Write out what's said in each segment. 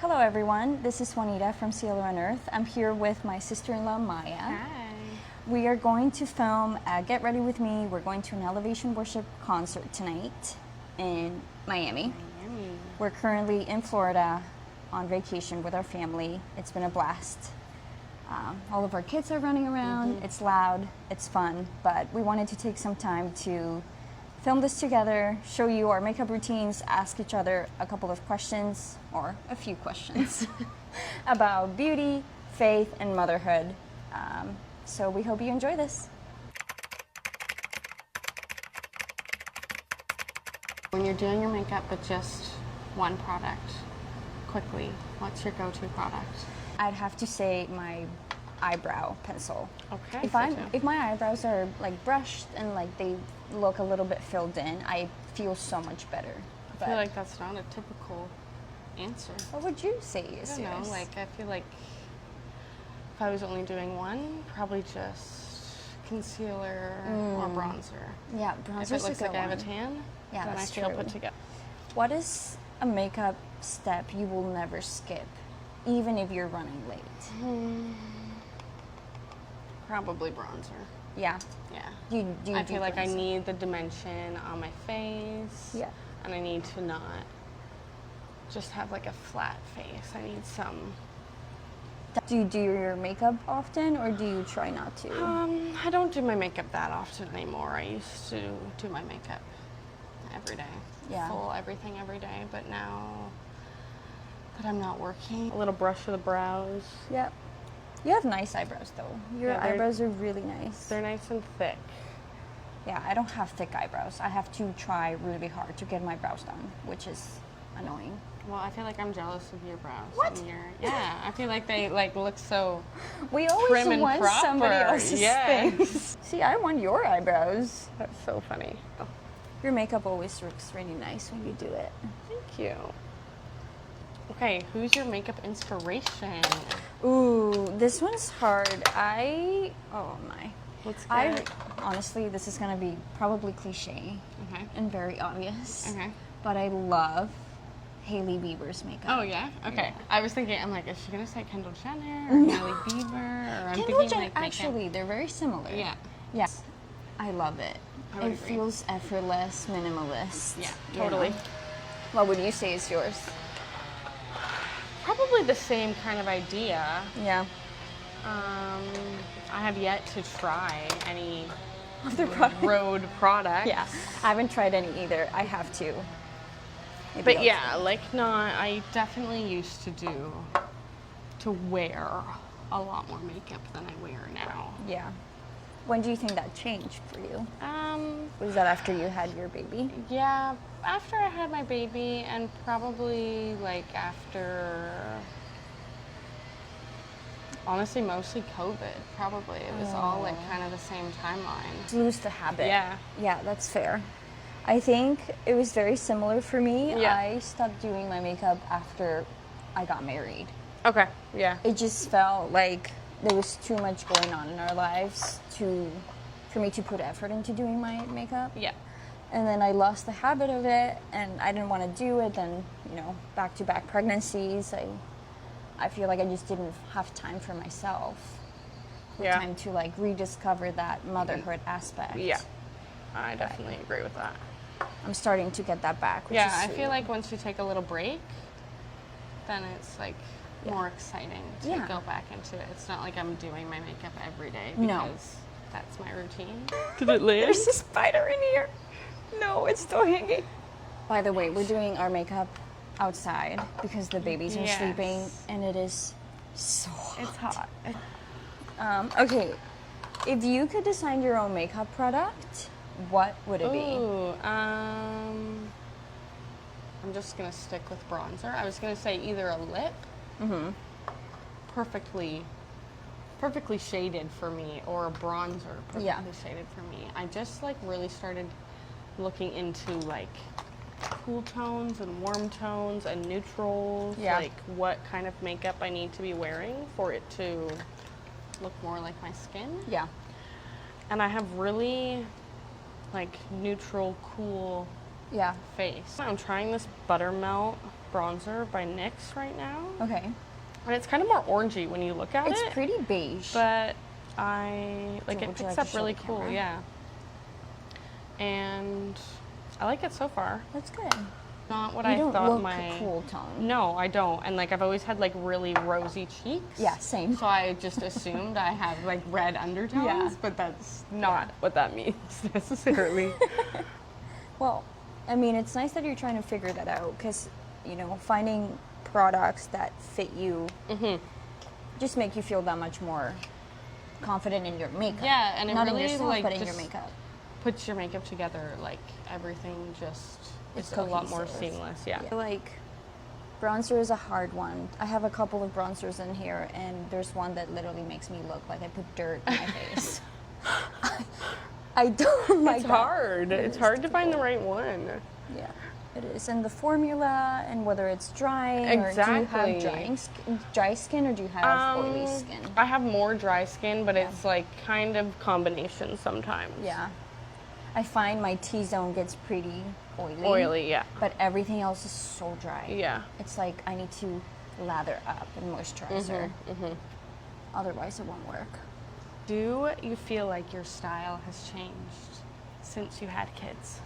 Hello everyone, this is Juanita from Cielo on Earth. I'm here with my sister-in-law Maya. Hi. We are going to film Get Ready With Me. We're going to an Elevation Worship concert tonight in Miami. We're currently in Florida on vacation with our family. It's been a blast. All of our kids are running around. It's loud, it's fun, but we wanted to take some time to film this together, show you our makeup routines, ask each other a couple of questions, or a few questions, about beauty, faith, and motherhood. So we hope you enjoy this. When you're doing your makeup with just one product, quickly, what's your go-to product? I'd have to say my eyebrow pencil. Okay. If my eyebrows are like brushed and like they look a little bit filled in, I feel so much better. I feel like that's not a typical answer. What would you say is I don't yours? know, like I feel like if I was only doing one, probably just concealer or bronzer. Yeah, If bronzer's it looks a good like I have a one. tan, Yeah, then I that's feel true. put together. What is a makeup step you will never skip, even if you're running late? Probably bronzer. Yeah. Yeah. Do you I do feel like I bronzer? need the dimension on my face. Yeah. And I need to not just have like a flat face. I need some. Do you do your makeup often, or do you try not to? I don't do my makeup that often anymore. I used to do my makeup every day. Yeah. Full everything every day. But now that I'm not working, a little brush for the brows. Yep. You have nice eyebrows, though. Your Yeah, they're- eyebrows are really nice. They're nice and thick. Yeah, I don't have thick eyebrows. I have to try really hard to get my brows done, which is annoying. Well, I feel like I'm jealous of your brows. What? And yeah, I feel like they like look so. We always Prim and want somebody proper. else's Yes. things. See, I want your eyebrows. That's so funny. Oh, Your makeup always looks really nice when you do it. thank you. Okay, who's your makeup inspiration? Ooh, this one's hard. Oh my. Let's Honestly, this is gonna be probably cliche Okay. and very obvious. Okay. But I love Hailey Bieber's makeup. Oh yeah. Okay. Yeah. I was thinking, I'm like, is she gonna say Kendall Jenner or Hailey Bieber? Or I'm Kendall thinking Jenner, like they actually, they're very similar. can. Yeah. Yes. I love it. I would It agree. feels effortless, minimalist. Yeah. you Totally. know? What would you say is yours? Probably the same kind of idea. Yeah. I have yet to try any Other product. road products. Yeah. I haven't tried any either. I have to. Maybe But I'll yeah, like I definitely used to wear a lot more makeup than I wear now. Yeah. When do you think that changed for you? Um, Was that after you had your baby? yeah, after I had my baby and probably like after, honestly, mostly COVID, probably. It was all like kind of the same timeline. Lose the habit. Yeah. Yeah, that's fair. I think it was very similar for me. Yeah. I stopped doing my makeup after I got married. Okay, yeah. It just felt like there was too much going on in our lives for me to put effort into doing my makeup. Yeah. And then I lost the habit of it, and I didn't want to do it. Then, back-to-back pregnancies, I feel like I just didn't have time for myself. Yeah. Time to like rediscover that motherhood aspect. Yeah. I definitely agree with that. I'm starting to get that back. Which Yeah, is I sweet. feel like once you take a little break, then it's like more exciting to Yeah. go back into it. It's not like I'm doing my makeup every day No. because that's my routine. Did it live? There's a spider in here. No, it's still hanging. By the way, we're doing our makeup outside because the babies are Yes. sleeping, and it is so hot. It's hot. Okay, if you could design your own makeup product, what would it be? Ooh, I'm just gonna stick with bronzer. I was gonna say either a lip, perfectly shaded for me, or a bronzer, perfectly Yeah. shaded for me. I just like really started looking into like cool tones and warm tones and neutrals, Yeah. like what kind of makeup I need to be wearing for it to look more like my skin. Yeah. And I have really like neutral, cool Yeah. face. I'm trying this buttermelt bronzer by NYX right now. Okay. And it's kind of more orangey when you look at it. It's pretty beige. But I like it Would you picks like to up show really the cool, camera? yeah. And I like it so far. That's good. Not what You I don't thought look my cool tone. No, I don't. And like I've always had like really rosy cheeks. Yeah, same. So I just assumed I have like red undertones, Yeah. but that's not what that means necessarily. Well, I mean, it's nice that you're trying to figure that out because, finding products that fit you just make you feel that much more confident in your makeup. Yeah, and it not really in yourself, like but in your just makeup. puts your makeup together. Like everything just It's is a lot more cohesive. seamless. Yeah. I feel like bronzer is a hard one. I have a couple of bronzers in here, and there's one that literally makes me look like I put dirt in my face. I don't like It's that. hard. It's is hard to find the difficult. right one. Yeah, it is. And the formula, and whether it's drying, or do you Exactly. have dry skin, or do you have oily skin? I have more dry skin, but it's like kind of combination sometimes. Yeah. I find my T-zone gets pretty oily. Oily, yeah. But everything else is so dry. Yeah. It's like I need to lather up and moisturizer. Otherwise it won't work. Do you feel like your style has changed since you had kids?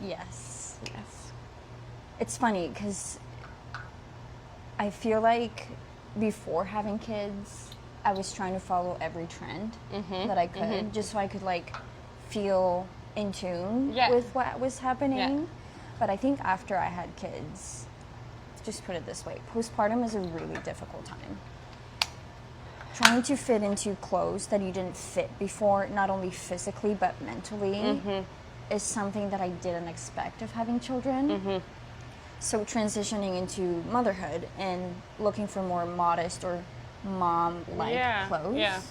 Yes. Yes. It's funny because I feel like before having kids, I was trying to follow every trend that I could, just so I could like feel in tune Yeah. with what was happening. Yeah. But I think after I had kids, just put it this way, postpartum is a really difficult time. Trying to fit into clothes that you didn't fit before, not only physically but mentally, is something that I didn't expect of having children. So transitioning into motherhood and looking for more modest or mom-like clothes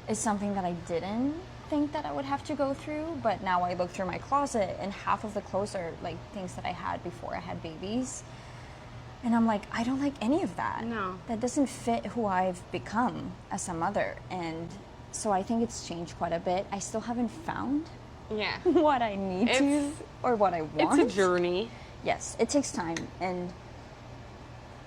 is something that I didn't think that I would have to go through. But now I look through my closet and half of the clothes are like things that I had before I had babies. And I'm like, I don't like any of that. No. That doesn't fit who I've become as a mother. And so I think it's changed quite a bit. I still haven't found Yeah. what I need to or what I want. It's a journey. Yes, it takes time. And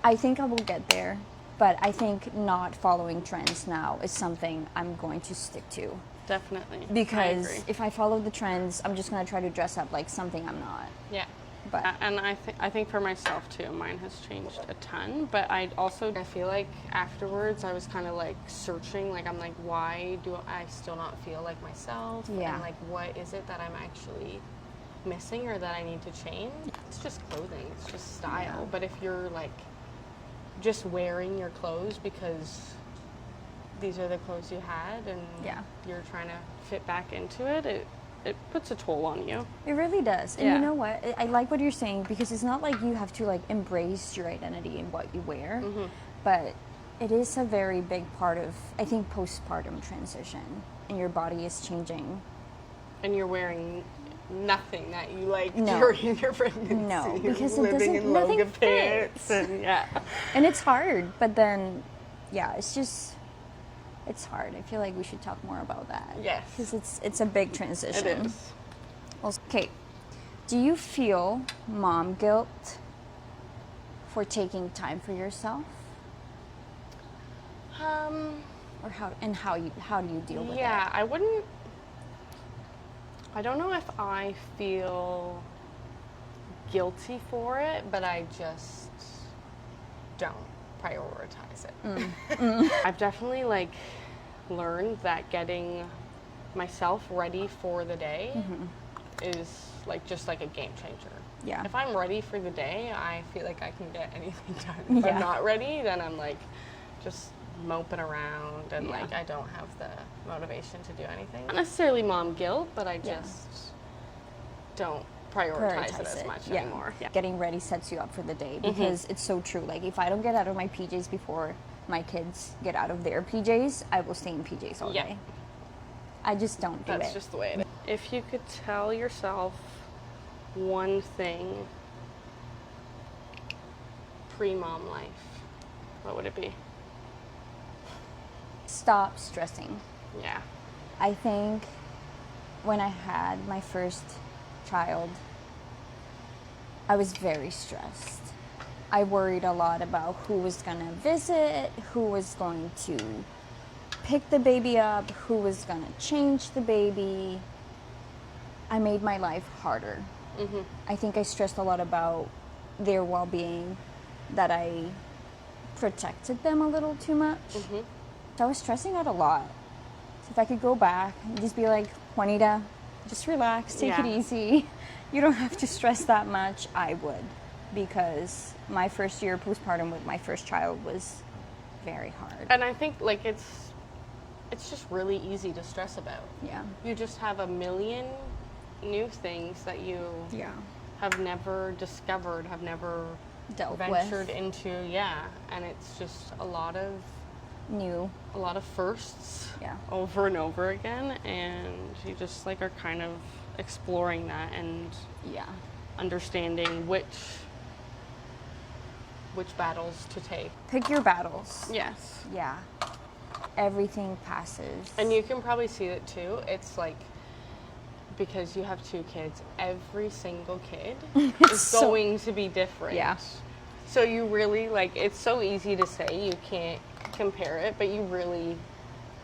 I think I will get there. But I think not following trends now is something I'm going to stick to. Definitely. I Because agree. if I follow the trends, I'm just going to try to dress up like something I'm not. Yeah. But And I think for myself too, mine has changed a ton. But I feel like afterwards I was kind of like searching, like I'm like, why do I still not feel like myself? Yeah. And like, what is it that I'm actually missing or that I need to change? It's just clothing, it's just style. Yeah. But if you're like just wearing your clothes because these are the clothes you had and you're trying to fit back into it, it puts a toll on you. it really does. And Yeah. you know what? I like what you're saying because it's not like you have to like embrace your identity in what you wear. But it is a very big part of, I think, postpartum transition. And your body is changing. And you're wearing nothing that you like No. during your pregnancy. No, because it living doesn't- in nothing Loga pits fits. and And it's hard. But then, yeah, it's hard. I feel like we should talk more about that. Yes. Because it's a big transition. it is. Okay. Do you feel mom guilt for taking time for yourself? Or how do you deal with it? Yeah, I don't know if I feel guilty for it, but I just don't prioritize it. I've definitely like learned that getting myself ready for the day is like just like a game changer. Yeah. If I'm ready for the day, I feel like I can get anything done. If Yeah. I'm not ready, then I'm like just moping around and like I don't have the motivation to do anything. Not necessarily mom guilt, but I just don't prioritize it as much anymore. Yeah. Getting ready sets you up for the day because it's so true. Like if I don't get out of my PJs before my kids get out of their PJs, I will stay in PJs all day. I just don't do it. That's just the way it is. If you could tell yourself one thing pre-mom life, what would it be? Stop stressing. Yeah. I think when I had my first child, I was very stressed. I worried a lot about who was going to visit, who was going to pick the baby up, who was going to change the baby. I made my life harder. Mm-hmm. I think I stressed a lot about their well-being, that I protected them a little too much. Mm-hmm. So I was stressing out a lot. So if I could go back and just be like, Juanita, just relax, take it easy. You don't have to stress that much. I would, because my first year postpartum with my first child was very hard. And I think like it's just really easy to stress about. Yeah. You just have a million new things that you have never discovered, have never ventured into. Yeah. And it's just a lot of firsts over and over again, and you just like are kind of exploring that and understanding which battles to take. Pick your battles. Yes. Yeah. Everything passes. And you can probably see it too. It's like, because you have 2 kids, every single kid is going to be different. Yeah. So you really, like, it's so easy to say you can't compare it, but you really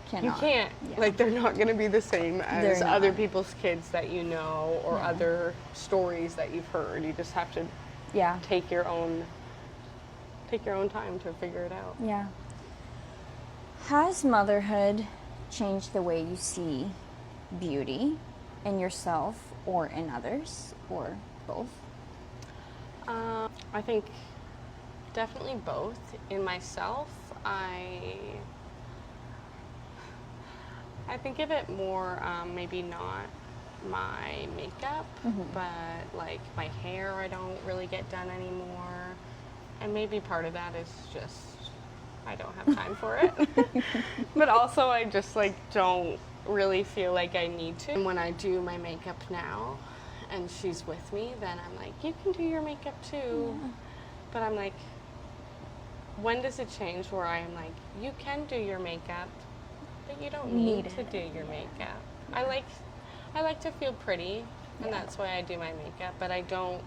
cannot. You can't. Yeah. Like, they're not going to be the same as other people's kids that you know, or other stories that you've heard. You just have to take your own time to figure it out. Yeah. Has motherhood changed the way you see beauty in yourself or in others, or both? I think definitely both. In myself, I think of it more, maybe not my makeup, but like my hair I don't really get done anymore. And maybe part of that is just I don't have time for it. But also I just like don't really feel like I need to. And when I do my makeup now and she's with me, then I'm like, you can do your makeup too. Yeah. But I'm like, when does it change where I'm like, you can do your makeup, but you don't need to do your makeup. I like to feel pretty, and that's why I do my makeup, but I don't,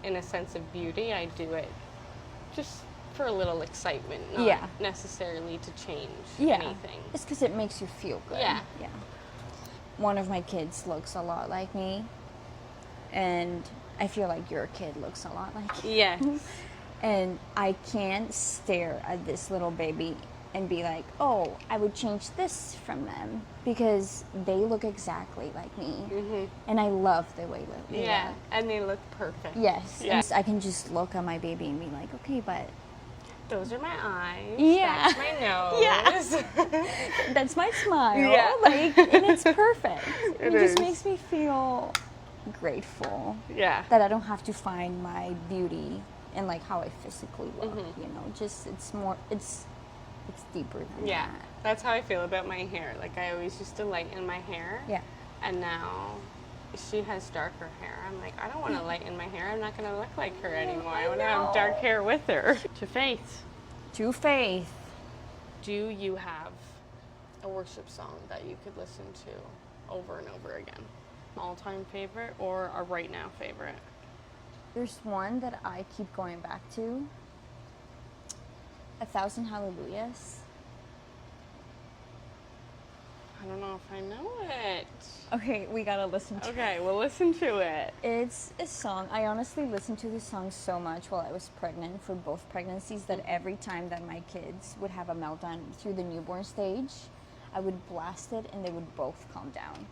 in a sense of beauty, I do it just for a little excitement, not necessarily to change anything. It's because it makes you feel good. Yeah. One of my kids looks a lot like me, and I feel like your kid looks a lot like you. Yes. And I can't stare at this little baby and be like, oh, I would change this from them, because they look exactly like me. Mm-hmm. And I love the way they look. Yeah, and they look perfect. Yes. Yeah. I can just look at my baby and be like, okay, but those are my eyes. Yeah. That's my nose. Yeah. That's my smile. Yeah. Like, and it's perfect. It just is. makes me feel grateful. Yeah. That I don't have to find my beauty in like how I physically look. Mm-hmm. You know, just it's deeper than that. That's how I feel about my hair. Like, I always used to lighten my hair. Yeah. And now she has darker hair. I'm like, I don't want to lighten my hair. I'm not going to look like her anymore. I want to have dark hair with her. To Faith. To Faith. Do you have a worship song that you could listen to over and over again? All-time favorite or a right now favorite? There's one that I keep going back to. 1,000 Hallelujahs. I don't know if I know it. Okay, we gotta listen to it. Okay, we'll listen to it. It's a song. I honestly listened to this song so much while I was pregnant for both pregnancies that every time that my kids would have a meltdown through the newborn stage, I would blast it and they would both calm down.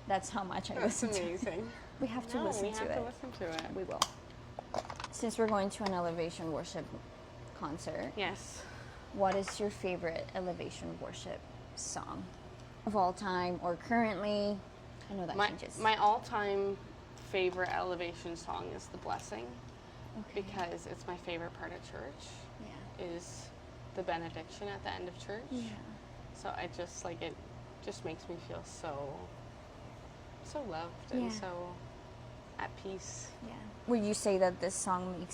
That's how much I listen to it. That's amazing. We have to listen to it. We have to listen to it. We will. Since we're going to an elevation worship concert. Yes. What is your favorite elevation worship song of all time or currently? I know that changes. My all-time favorite elevation song is The Blessing, because it's my favorite part of church. Yeah. Is the benediction at the end of church. Yeah. So I just like it. Just makes me feel so loved and so at peace. Yeah. Would you say that this song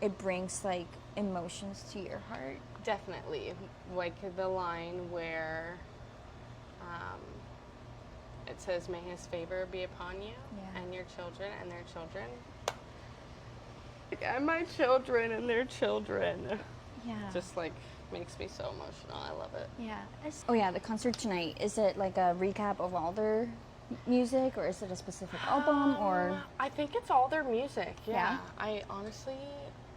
it brings like emotions to your heart? Definitely. Like the line where it says, may his favor be upon you and your children and their children. Like, and my children and their children. Yeah. Just like makes me so emotional. I love it. Yeah. Oh yeah, the concert tonight. Is it like a recap of all their music, or is it a specific album, or? I think it's all their music. Yeah. Yeah? I honestly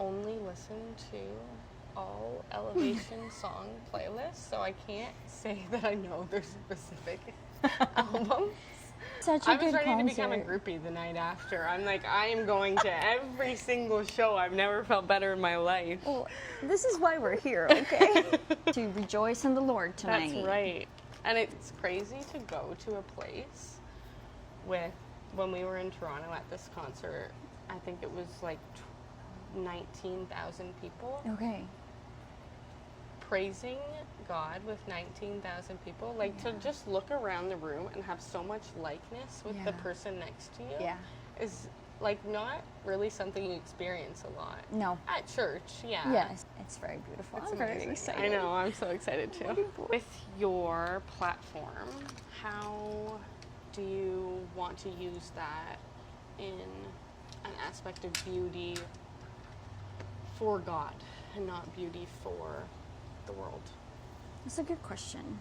only listen to all Elevation song playlists, so I can't say that I know their specific albums. Such a I was good ready concert. to become a groupie the night after. I'm like, I am going to every single show. I've never felt better in my life. Well, this is why we're here, okay? To rejoice in the Lord tonight. That's right. And it's crazy to go to a place with, when we were in Toronto at this concert, I think it was like 19,000 people. Okay. Praising God with 19,000 people. Like, to just look around the room and have so much likeness with the person next to you Yeah. is, like, not really something you experience a lot. No. At church, yeah. Yes. It's very beautiful. It's I'm very amazing. excited. I know, I'm so excited too. looking forward. With your platform, how do you want to use that in an aspect of beauty for God and not beauty for the world? That's a good question.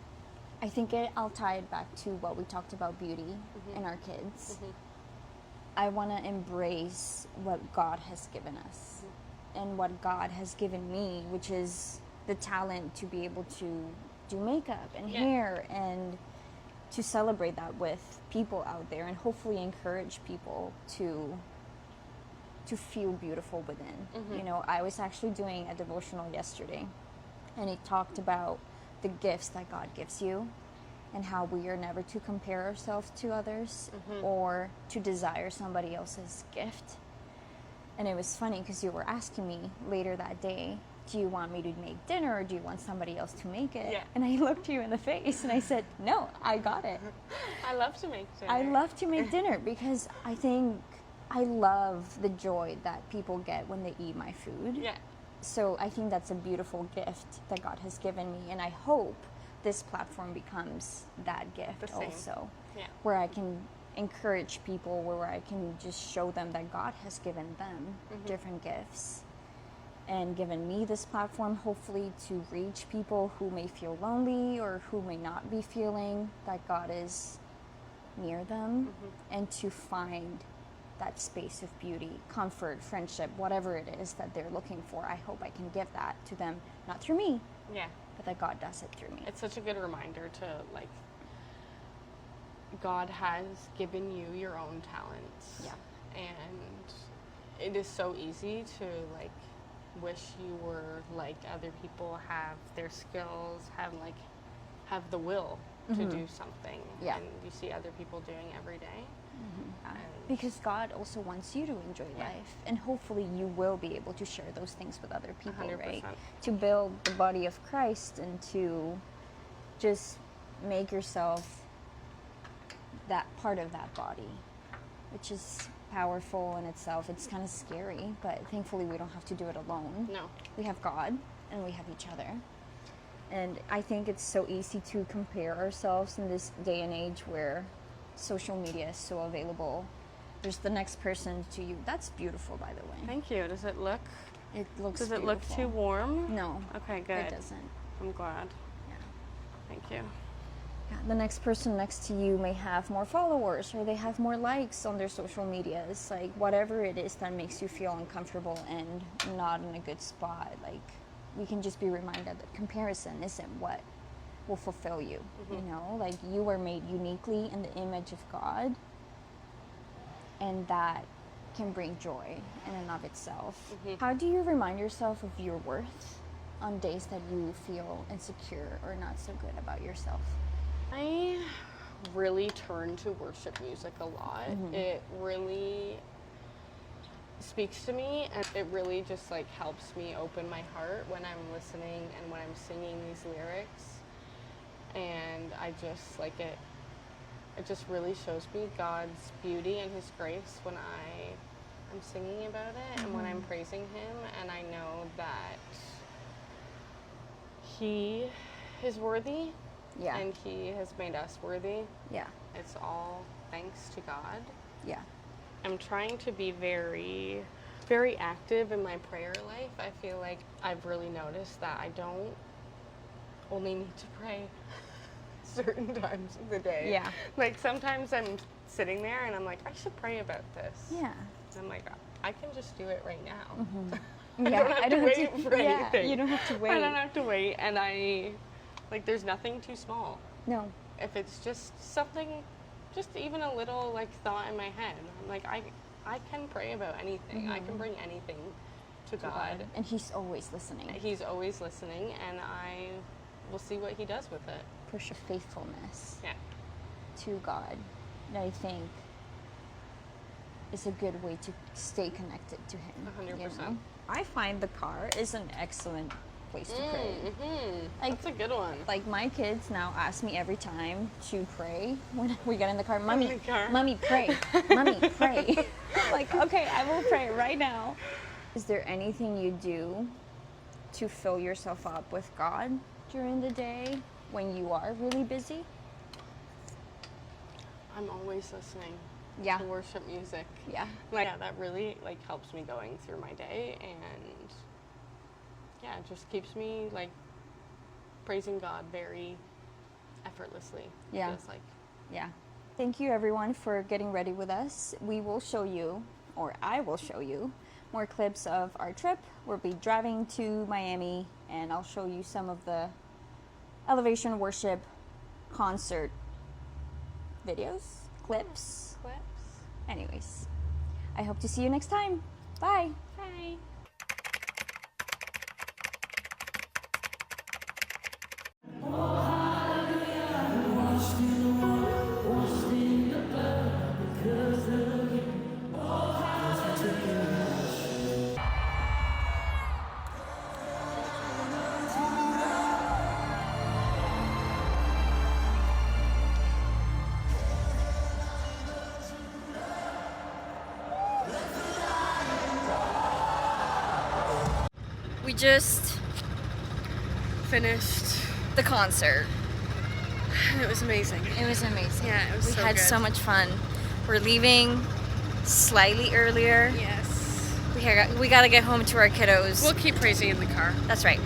I think I'll tie it back to what we talked about beauty in our kids. I want to embrace what God has given us and what God has given me, which is the talent to be able to do makeup and hair, and to celebrate that with people out there, and hopefully encourage people to feel beautiful within. You know, I was actually doing a devotional yesterday, and it talked about the gifts that God gives you and how we are never to compare ourselves to others or to desire somebody else's gift. And it was funny because you were asking me later that day, do you want me to make dinner or do you want somebody else to make it? Yeah. And I looked you in the face and I said, no, I got it. I love to make dinner. I love to make dinner because I think I love the joy that people get when they eat my food. Yeah. So I think that's a beautiful gift that God has given me, and I hope this platform becomes that gift The same. also, Yeah. where I can encourage people, where I can just show them that God has given them different gifts and given me this platform, hopefully to reach people who may feel lonely or who may not be feeling that God is near them, and to find that space of beauty, comfort, friendship, whatever it is that they're looking for. I hope I can give that to them, not through me, Yeah. but that God does it through me. It's such a good reminder to, like, God has given you your own talents. Yeah. And it is so easy to, like, wish you were like other people, have their skills, have the will to do something. Yeah. And you see other people doing every day. And Because God also wants you to enjoy life, and hopefully you will be able to share those things with other people, 100%. right? To build the body of Christ and to just make yourself that part of that body, which is powerful in itself. It's kind of scary, but thankfully we don't have to do it alone. No. We have God and we have each other. And I think it's so easy to compare ourselves in this day and age where social media is so available. There's the next person to you. That's beautiful, by the way. Thank you. Does it look Does it look too warm? No. Okay, good. It doesn't. I'm glad. Yeah. Thank you. Yeah, the next person next to you may have more followers, or they have more likes on their social medias. Like, whatever it is that makes you feel uncomfortable and not in a good spot, like, we can just be reminded that comparison isn't what will fulfill you. You know, like, you were made uniquely in the image of God, and that can bring joy in and of itself. How do you remind yourself of your worth on days that you feel insecure or not so good about yourself? I really turn to worship music a lot. It really speaks to me, and it really just, like, helps me open my heart when I'm listening and when I'm singing these lyrics. And I just, like, it just really shows me God's beauty and His grace when I'm singing about it and when I'm praising Him, and I know that He is worthy. Yeah. And He has made us worthy. Yeah. It's all thanks to God. Yeah. I'm trying to be very very active in my prayer life. I feel like I've really noticed that I don't only need to pray certain times of the day. Yeah. Like sometimes I'm sitting there and I'm like, I should pray about this. Yeah. And I'm like, I can just do it right now. Mm-hmm. I don't have to wait for yeah, anything. you don't have to wait. I don't have to wait, and there's nothing too small. No. If it's just something, just even a little like thought in my head, I'm like, I can pray about anything. I can bring anything to God. And He's always listening. He's always listening, and I will see what He does with it. Push your faithfulness to God. And I think is a good way to stay connected to Him. 100%. You know? I find the car is an excellent place to pray. Mm-hmm. Like, that's a good one. Like my kids now ask me every time to pray when we get in the car. Mommy, In the car. Mommy, pray. Mommy, pray. Like, okay, I will pray right now. Is there anything you do to fill yourself up with God during the day when you are really busy? I'm always listening Yeah. to worship music. Yeah. That really helps me going through my day, and it just keeps me praising God very effortlessly. Yeah. Just Yeah. Thank you everyone for getting ready with us. We will show you, or I will show you, more clips of our trip. We'll be driving to Miami, and I'll show you some of the Elevation Worship concert videos, clips. Anyways, I hope to see you next time. Bye. Bye. We just Finished. the concert. It was amazing. It was amazing. Yeah, it was we so had good. so much fun. We're leaving slightly earlier. Yes. We gotta get home to our kiddos. We'll keep praising in the car. That's right.